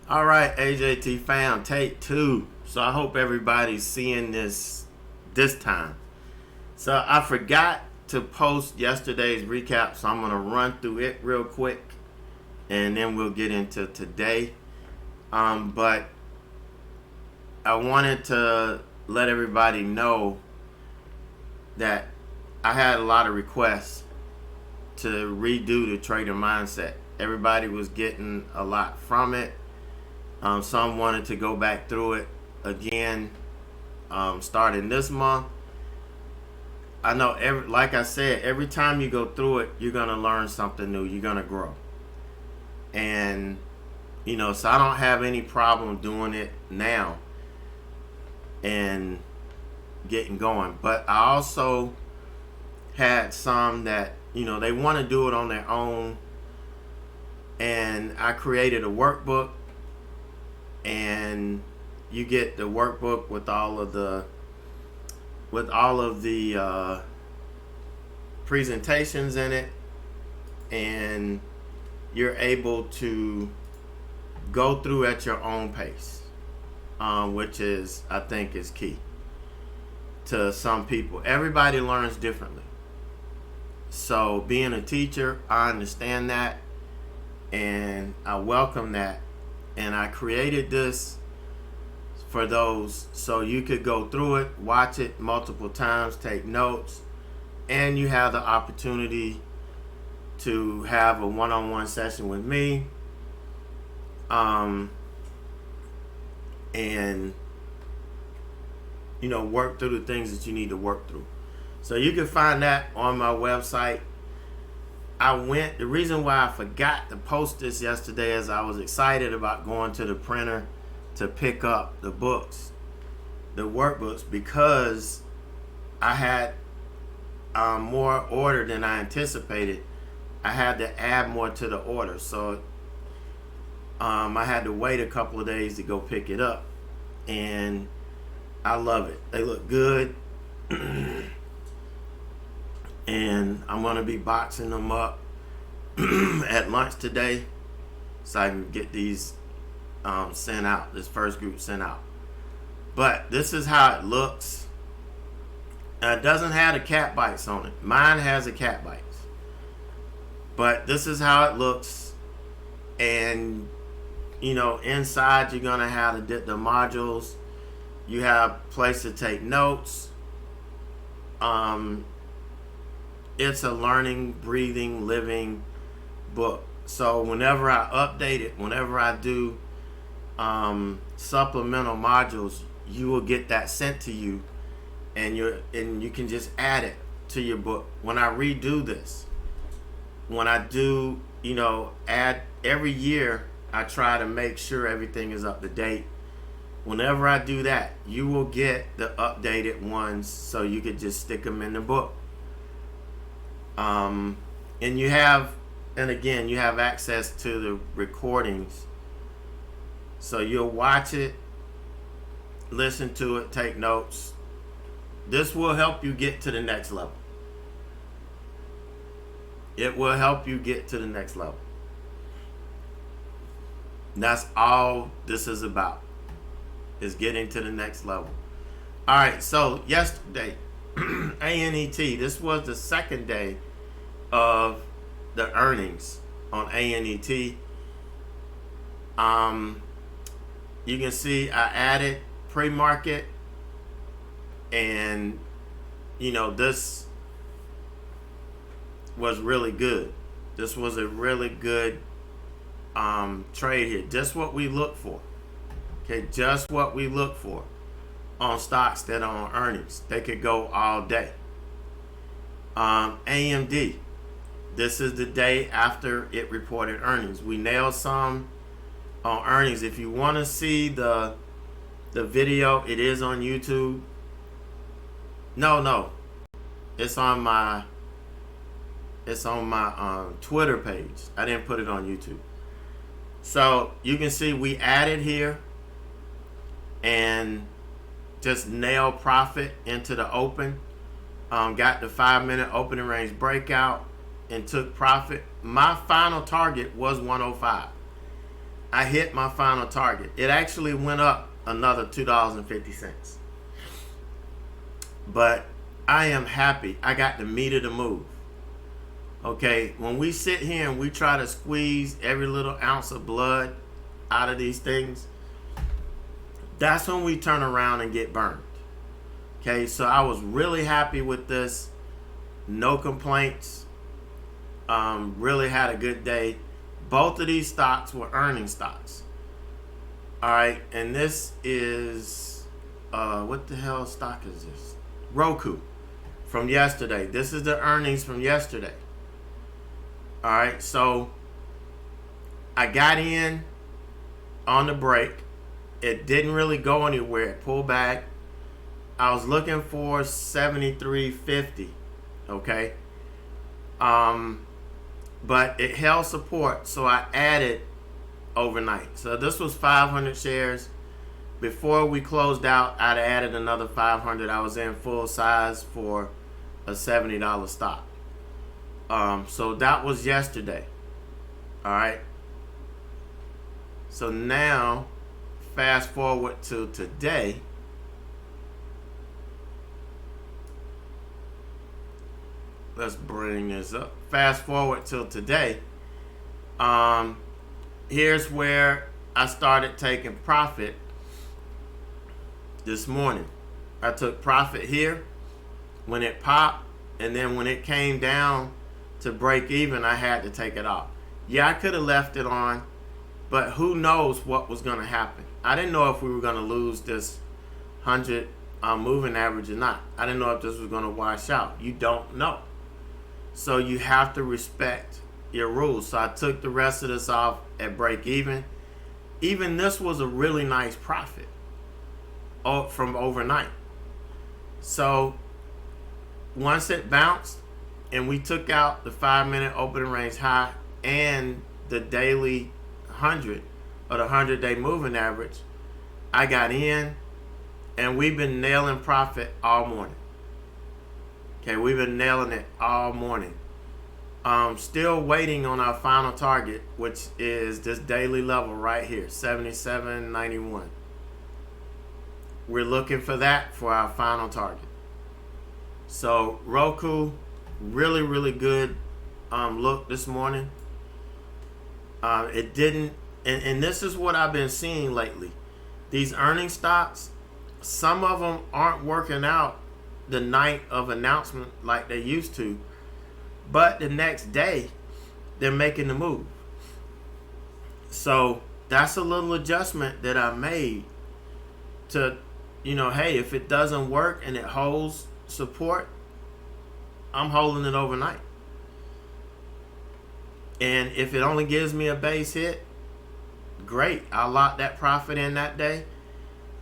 All right, AJT fam, take two. So I hope everybody's seeing this time. So I forgot to post yesterday's recap, so I'm gonna run through it real quick, and then we'll get into today. But I wanted to let everybody know that I had a lot of requests to redo the trader mindset. Everybody was getting a lot from it. Some wanted to go back through it again, starting this month. I know, like I said, every time you go through it, you're gonna learn something new. You're gonna grow, and so I don't have any problem doing it now and getting going. But I also had some that they want to do it on their own, and I created a workbook. And you get the workbook with all of the presentations in it, and you're able to go through at your own pace, which is, I think, is key to some people. Everybody learns differently. So being a teacher, I understand that, and I welcome that. And I created this for those so you could go through it, watch it multiple times, take notes, and you have the opportunity to have a one-on-one session with me, and work through the things that you need to work through. So you can find that on my website. The reason why I forgot to post this yesterday is I was excited about going to the printer to pick up the books, the workbooks, because I had more order than I anticipated. I had to add more to the order, so I had to wait a couple of days to go pick it up, and I love it. They look good. And I'm going to be boxing them up at lunch today so I can get these sent out, this first group sent out. But this is how it looks. It doesn't have the cat bites on it. Mine has the cat bites. But this is how it looks. And, inside you're going to have the modules. You have a place to take notes. It's a learning, breathing, living book. So whenever I update it, whenever I do supplemental modules, you will get that sent to you, and you can just add it to your book. When I redo this, when I do, add every year, I try to make sure everything is up to date. Whenever I do that, you will get the updated ones, so you could just stick them in the book. And you have access to the recordings, so you'll watch it, listen to it, take notes. This will help you get to the next level. It will help you get to the next level. And that's all this is about, is getting to the next level. All right, so yesterday, ANET, this was the second day of the earnings on ANET. You can see I added pre-market, and this was really good. This was a really good trade here. Just what we look for. Okay, just what we look for on stocks that are on earnings. They could go all day. AMD. This is the day after it reported earnings. We nailed some on earnings. If you want to see the video, it is on YouTube. No, it's on my Twitter page. I didn't put it on YouTube. So you can see we added here and just nail profit into the open. Got the 5-minute opening range breakout and took profit. My final target was 105. I hit my final target. It actually went up another $2.50. But I am happy. I got the meat of the move. Okay, when we sit here and we try to squeeze every little ounce of blood out of these things, that's when we turn around and get burned. Okay, so I was really happy with this. No complaints. Really had a good day. Both of these stocks were earning stocks. All right, and this is, what the hell stock is this? Roku from yesterday. This is the earnings from yesterday. All right, so I got in on the break. It didn't really go anywhere. It pulled back. I was looking for 73.50. Okay. But it held support, so I added overnight. So this was 500 shares. Before we closed out, I'd added another 500. I was in full size for a $70 stock. So that was yesterday. All right. So now, fast forward to today. Let's bring this up. Fast forward till today. Here's where I started taking profit this morning. I took profit here when it popped, and then when it came down to break even, I had to take it off. Yeah, I could have left it on, but who knows what was going to happen. I didn't know if we were going to lose this 100 moving average or not. I didn't know if this was going to wash out. You don't know. So you have to respect your rules. So I took the rest of this off at break even. Even this was a really nice profit from overnight. So once it bounced and we took out the 5-minute opening range high and the daily 100 or the 100-day moving average, I got in and we've been nailing profit all morning. Okay, we've been nailing it all morning. Still waiting on our final target, which is this daily level right here, 77.91. We're looking for that for our final target. So Roku, really, really good look this morning. It didn't, and this is what I've been seeing lately. These earning stocks, some of them aren't working out the night of announcement like they used to, but the next day they're making the move. So that's a little adjustment that I made to, hey, if it doesn't work and it holds support, I'm holding it overnight. And if it only gives me a base hit, great. I'll lock that profit in that day.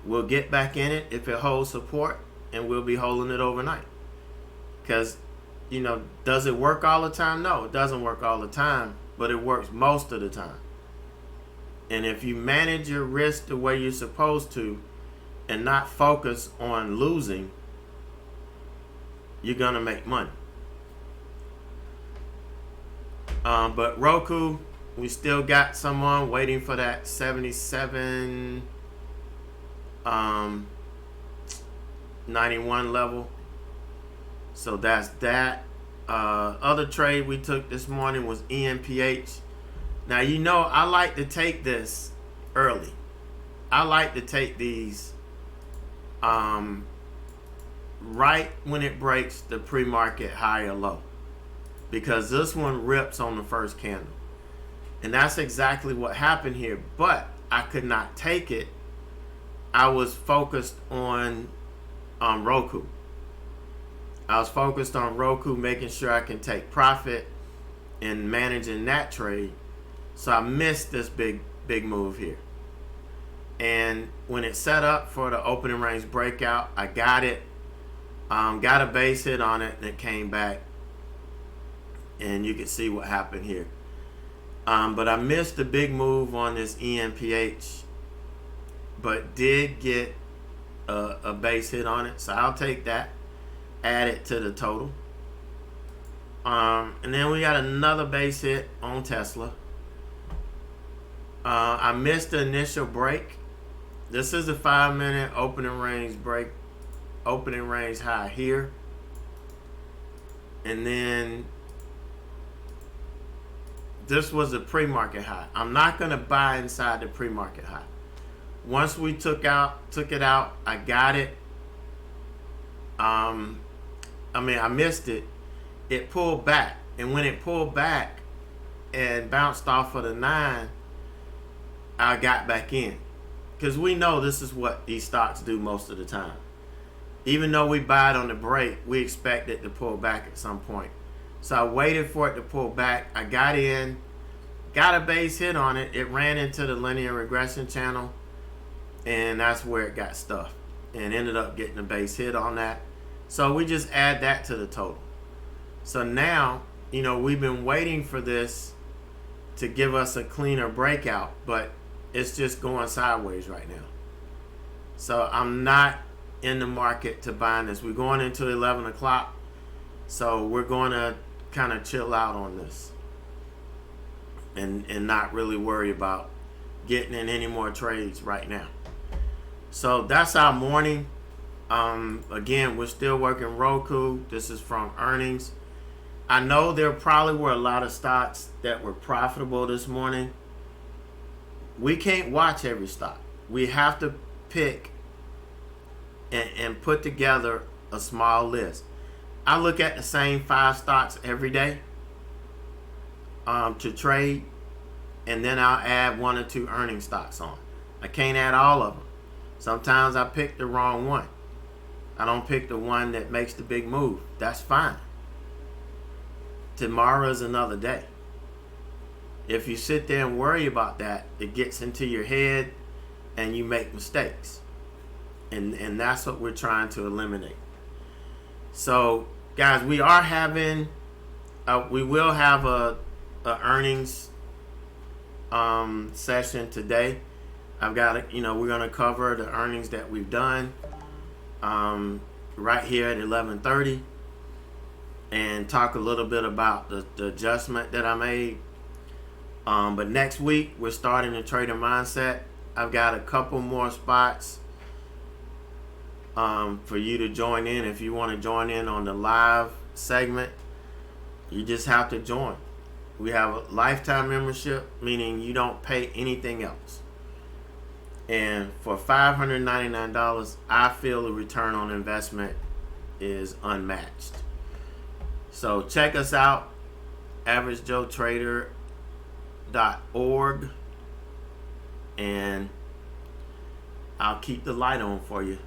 We'll get back in it if it holds support, and we'll be holding it overnight. Because, does it work all the time? No, it doesn't work all the time, but it works most of the time. And if you manage your risk the way you're supposed to and not focus on losing, you're going to make money. But Roku, we still got someone waiting for that 77 91 level. So that's that. Other trade we took this morning was ENPH. Now, I like to take this early. I like to take these right when it breaks the pre-market high or low, because this one rips on the first candle. And that's exactly what happened here. But I could not take it. I was focused on Roku. I was focused on Roku, making sure I can take profit and managing that trade. So I missed this big move here. And when it set up for the opening range breakout, I got it. Got a base hit on it, and it came back. And you can see what happened here. But I missed the big move on this ENPH, but did get a base hit on it. So I'll take that, add it to the total. And then we got another base hit on Tesla. I missed the initial break. This is a 5-minute opening range break, opening range high here. And then this was a pre-market high. I'm not going to buy inside the pre-market high. Once we took it out, I got it. I missed it. It pulled back. And when it pulled back and bounced off of the 9, I got back in. Because we know this is what these stocks do most of the time. Even though we buy it on the break, we expect it to pull back at some point. So I waited for it to pull back. I got in, got a base hit on it. It ran into the linear regression channel, and that's where it got stuffed and ended up getting a base hit on that. So we just add that to the total. So now, we've been waiting for this to give us a cleaner breakout, but it's just going sideways right now. So I'm not in the market to buy this. We're going into 11 o'clock, so we're going to kind of chill out on this and not really worry about getting in any more trades right now. So that's our morning. Again, we're still working Roku. This is from earnings. I know there probably were a lot of stocks that were profitable this morning. We can't watch every stock. We have to pick and put together a small list. I look at the same 5 stocks every day to trade, and then I'll add 1 or 2 earning stocks on. I can't add all of them. Sometimes I pick the wrong one. I don't pick the one that makes the big move. That's fine. Tomorrow is another day. If you sit there and worry about that, it gets into your head and you make mistakes. And that's what we're trying to eliminate. So, guys, we will have a earnings session today. I've got it. We're going to cover the earnings that we've done right here at 11:30, and talk a little bit about the adjustment that I made. But next week we're starting the trader mindset. I've got a couple more spots for you to join in. If you want to join in on the live segment, you just have to join. We have a lifetime membership, meaning you don't pay anything else. And for $599, I feel the return on investment is unmatched. So check us out, averagejoetrader.org, and I'll keep the light on for you.